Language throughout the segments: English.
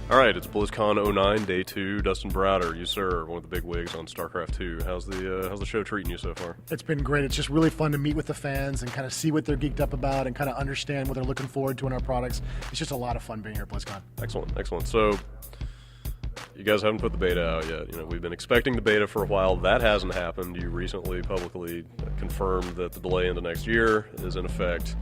All right, it's BlizzCon 09, Day 2. Dustin Browder, you sir, one of the big wigs on StarCraft 2. How's the show treating you so far? It's been great. It's just really fun to meet with the fans and kind of see what they're geeked up about and kind of understand what they're looking forward to in our products. It's just a lot of fun being here at BlizzCon. Excellent, excellent. So, you guys haven't put the beta out yet. You know, we've been expecting the beta for a while. That hasn't happened. You recently publicly confirmed that the delay into next year is in effect.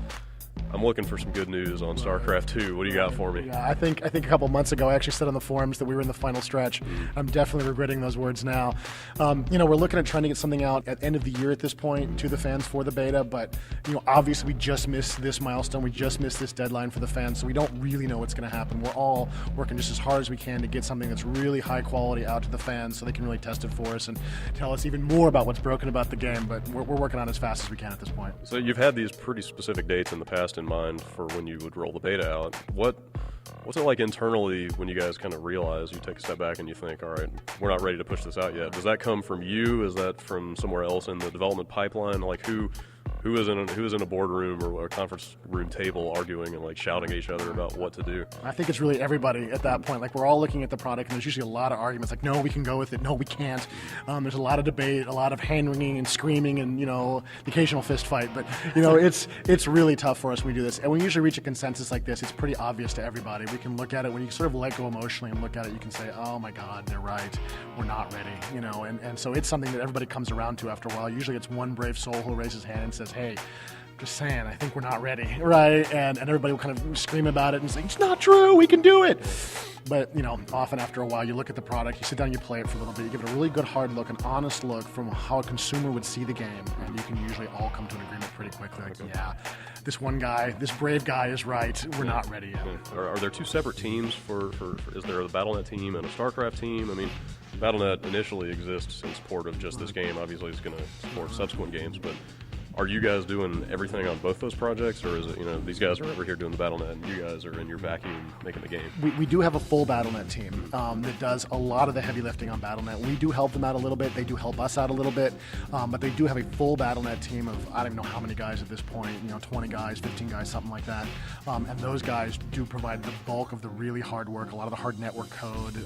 I'm looking for some good news on StarCraft 2. What do you got for me? Yeah, I think a couple months ago I actually said on the forums that we were in the final stretch. I'm definitely regretting those words now. We're looking at trying to get something out at the end of the year at this point to the fans for the beta, but obviously we just missed this milestone. We just missed this deadline for the fans, so we don't really know what's going to happen. We're all working just as hard as we can to get something that's really high quality out to the fans so they can really test it for us and tell us even more about what's broken about the game, but we're working on it as fast as we can at this point. So you've had these pretty specific dates in the past in mind for when you would roll the beta out. What's it like internally when you guys kind of realize, you take a step back and you think, all right, we're not ready to push this out yet? Does that come from you? Is that from somewhere else in the development pipeline? Like who is in a boardroom or a conference room table arguing and like shouting at each other about what to do? I think it's really everybody at that point. Like we're all looking at the product, and there's usually a lot of arguments. Like, no, we can go with it. No, we can't. There's a lot of debate, a lot of hand wringing and screaming, and the occasional fist fight. But it's really tough for us when we do this. And when we usually reach a consensus like this, it's pretty obvious to everybody. We can look at it when you sort of let go emotionally and look at it. You can say, oh my God, they're right. We're not ready. And so it's something that everybody comes around to after a while. Usually it's one brave soul who raises his hand and says, hey, just saying, I think we're not ready, right? And everybody will kind of scream about it and say, it's not true, we can do it. But, often after a while, you look at the product, you sit down, you play it for a little bit, you give it a really good hard look, an honest look from how a consumer would see the game, and you can usually all come to an agreement pretty quickly. Like, yeah, this one guy, this brave guy is right, we're not ready yet. Are there two separate teams for is there a Battle.net team and a StarCraft team? I mean, Battle.net initially exists in support of just this game. Obviously, it's going to support subsequent games, but are you guys doing everything on both those projects, or is it, these guys are over here doing the Battle.net and you guys are in your vacuum making the game? We do have a full Battle.net team that does a lot of the heavy lifting on Battle.net. We do help them out a little bit. They do help us out a little bit. But they do have a full Battle.net team of, I don't even know how many guys at this point, 20 guys, 15 guys, something like that. And those guys do provide the bulk of the really hard work, a lot of the hard network code,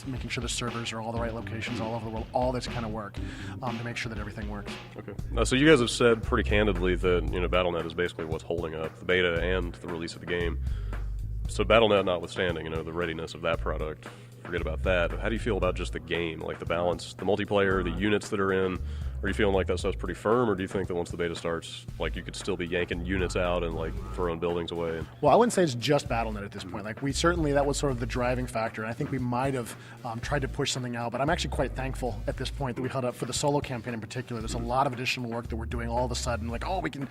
making sure the servers are all the right locations all over the world, all this kind of work to make sure that everything works. Okay. So you guys have said pretty candidly that Battle.net is basically what's holding up the beta and the release of the game. So Battle.net notwithstanding, the readiness of that product, forget about that. How do you feel about just the game, like the balance, the multiplayer, the units that are in? Are you feeling like that stuff's pretty firm, or do you think that once the beta starts, like you could still be yanking units out and like throwing buildings away? Well, I wouldn't say it's just Battle.net at this point. Like that was sort of the driving factor, and I think we might have tried to push something out, but I'm actually quite thankful at this point that we held up for the solo campaign in particular. There's a lot of additional work that we're doing all of a sudden, like, oh, we can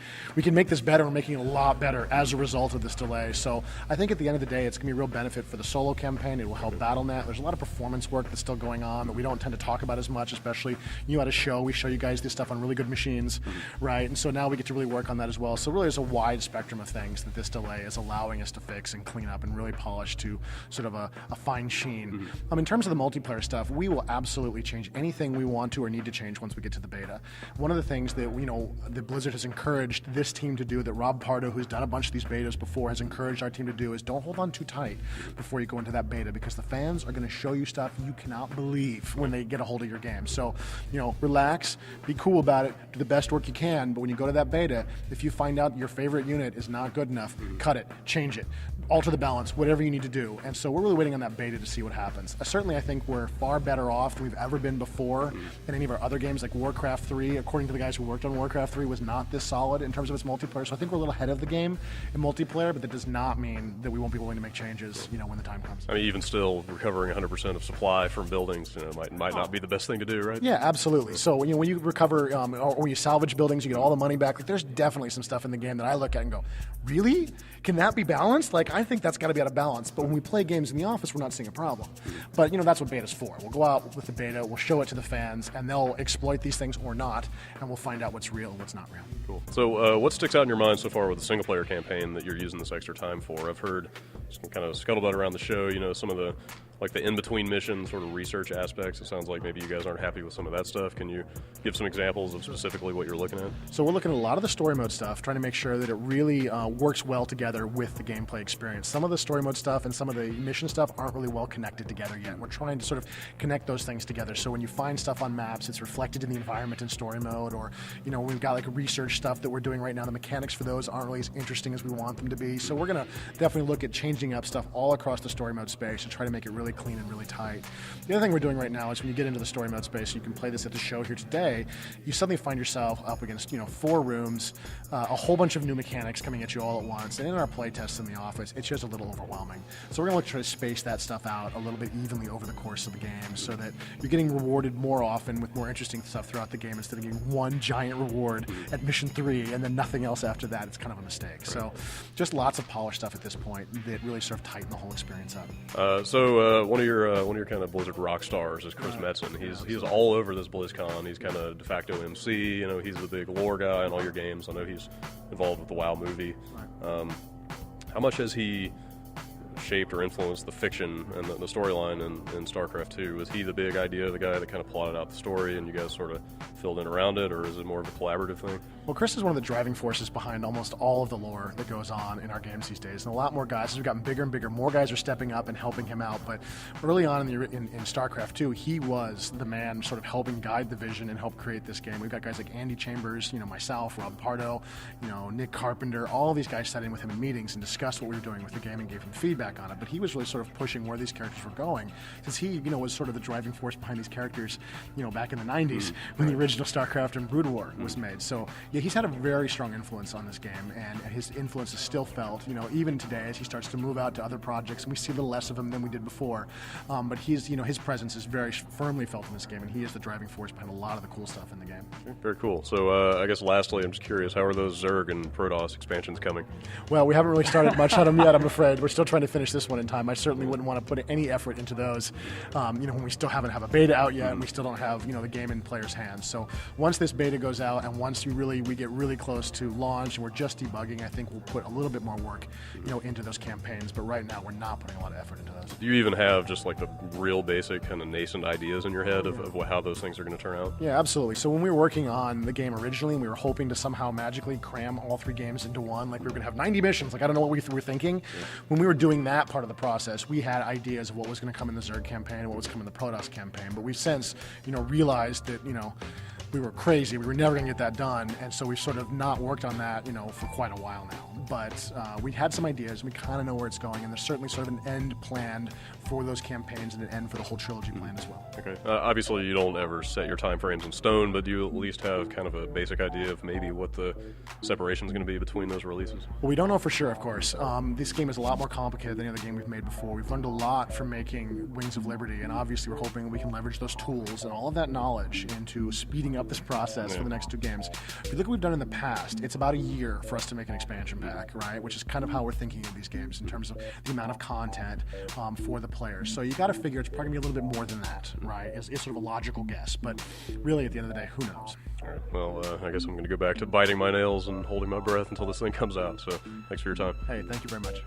make this better. We're making it a lot better as a result of this delay. So I think at the end of the day, it's going to be a real benefit for the solo campaign. It will help Battle.net. There's a lot of performance work that's still going on that we don't tend to talk about as much, especially at a show. We show you guys this stuff on really good machines, right? And so now we get to really work on that as well. So really there's a wide spectrum of things that this delay is allowing us to fix and clean up and really polish to sort of a fine sheen. In terms of the multiplayer stuff, we will absolutely change anything we want to or need to change once we get to the beta. One of the things that that Blizzard has encouraged this team to do, that Rob Pardo, who's done a bunch of these betas before, has encouraged our team to do, is don't hold on too tight before you go into that beta, because the fans are going to show you stuff you cannot believe when they get a hold of your game. So, relax, be cool about it, do the best work you can, but when you go to that beta, if you find out your favorite unit is not good enough, cut it, change it, alter the balance, whatever you need to do. And so we're really waiting on that beta to see what happens. Certainly I think we're far better off than we've ever been before in any of our other games. Like Warcraft 3, according to the guys who worked on Warcraft 3, was not this solid in terms of its multiplayer. So I think we're a little ahead of the game in multiplayer, but that does not mean that we won't be willing to make changes, when the time comes. I mean, even still, recovering 100% of supply from buildings, might not be the best thing to do, right? Yeah, absolutely. So when you recover or when you salvage buildings, you get all the money back. Like, there's definitely some stuff in the game that I look at and go, really? Can that be balanced? Like, I think that's got to be out of balance. But when we play games in the office, we're not seeing a problem. But, that's what beta's for. We'll go out with the beta, we'll show it to the fans, and they'll exploit these things or not, and we'll find out what's real and what's not real. Cool. So what sticks out in your mind so far with the single-player campaign that you're using this extra time for? I've heard some kind of scuttlebutt around the show, some of the like the in-between mission sort of research aspects. It sounds like maybe you guys aren't happy with some of that stuff. Can you give some examples of specifically what you're looking at? So we're looking at a lot of the story mode stuff, trying to make sure that it really works well together with the gameplay experience. Some of the story mode stuff and some of the mission stuff aren't really well connected together yet. We're trying to sort of connect those things together. So when you find stuff on maps, it's reflected in the environment in story mode, or we've got like research stuff that we're doing right now. The mechanics for those aren't really as interesting as we want them to be. So we're going to definitely look at changing up stuff all across the story mode space and try to make it really clean and really tight. The other thing we're doing right now is when you get into the story mode space, you can play this at the show here today, you suddenly find yourself up against 4 rooms, a whole bunch of new mechanics coming at you all at once, and in our play tests in the office, it's just a little overwhelming. So we're going to try to space that stuff out a little bit evenly over the course of the game so that you're getting rewarded more often with more interesting stuff throughout the game instead of getting one giant reward at mission 3 and then nothing else after that. It's kind of a mistake. Right. So just lots of polished stuff at this point that really sort of tighten the whole experience up. So one of your kind of Blizzard rock stars is Chris Metzen. He's all over this BlizzCon. He's kind of de facto MC. He's the big lore guy in all your games. I know he's involved with the WoW movie. Right. How much has he shaped or influenced the fiction and the storyline in StarCraft 2? Was he the big idea, the guy that kind of plotted out the story and you guys sort of filled in around it, or is it more of a collaborative thing? Well, Chris is one of the driving forces behind almost all of the lore that goes on in our games these days. And a lot more guys, as we've gotten bigger and bigger, more guys are stepping up and helping him out. But early on in StarCraft 2, he was the man sort of helping guide the vision and help create this game. We've got guys like Andy Chambers, myself, Rob Pardo, Nick Carpenter. All of these guys sat in with him in meetings and discussed what we were doing with the game and gave him feedback on it. But he was really sort of pushing where these characters were going, since he, was sort of the driving force behind these characters, back in the 90s when the original StarCraft and Brood War was made. So, yeah, he's had a very strong influence on this game, and his influence is still felt, even today as he starts to move out to other projects, and we see a little less of him than we did before. But he's, his presence is very firmly felt in this game, and he is the driving force behind a lot of the cool stuff in the game. Very cool. So, I guess lastly, I'm just curious, how are those Zerg and Protoss expansions coming? Well, we haven't really started much on them yet, I'm afraid. We're still trying to finish this one in time. I certainly wouldn't want to put any effort into those, when we still haven't have a beta out yet, and we still don't have, the game in players' hands. So once this beta goes out, and once we get really close to launch, and we're just debugging, I think we'll put a little bit more work, into those campaigns. But right now, we're not putting a lot of effort into those. Do you even have just like the real basic kind of nascent ideas in your head of how those things are going to turn out? Yeah, absolutely. So when we were working on the game originally, and we were hoping to somehow magically cram all 3 games into one, like we were going to have 90 missions. Like I don't know what we were thinking. Yeah. When we were doing that part of the process, we had ideas of what was going to come in the Zerg campaign and what was coming in the Protoss campaign. But we've since, realized that, we were crazy. We were never going to get that done, and so we've sort of not worked on that, for quite a while now. But we had some ideas. We kind of know where it's going, and there's certainly sort of an end planned for those campaigns and an end for the whole trilogy planned as well. Okay. Obviously, you don't ever set your time frames in stone, but do you at least have kind of a basic idea of maybe what the separation is going to be between those releases? Well, we don't know for sure, of course. This game is a lot more complicated than any other game we've made before. We've learned a lot from making Wings of Liberty, and obviously we're hoping we can leverage those tools and all of that knowledge into speeding up this process for the next 2 games. If you look at what we've done in the past, it's about a year for us to make an expansion pack, right? Which is kind of how we're thinking of these games in terms of the amount of content for the players. So you got to figure it's probably going to be a little bit more than that, right? It's sort of a logical guess, but really at the end of the day, who knows? All right. Well, I guess I'm going to go back to biting my nails and holding my breath until this thing comes out. So thanks for your time. Hey, thank you very much.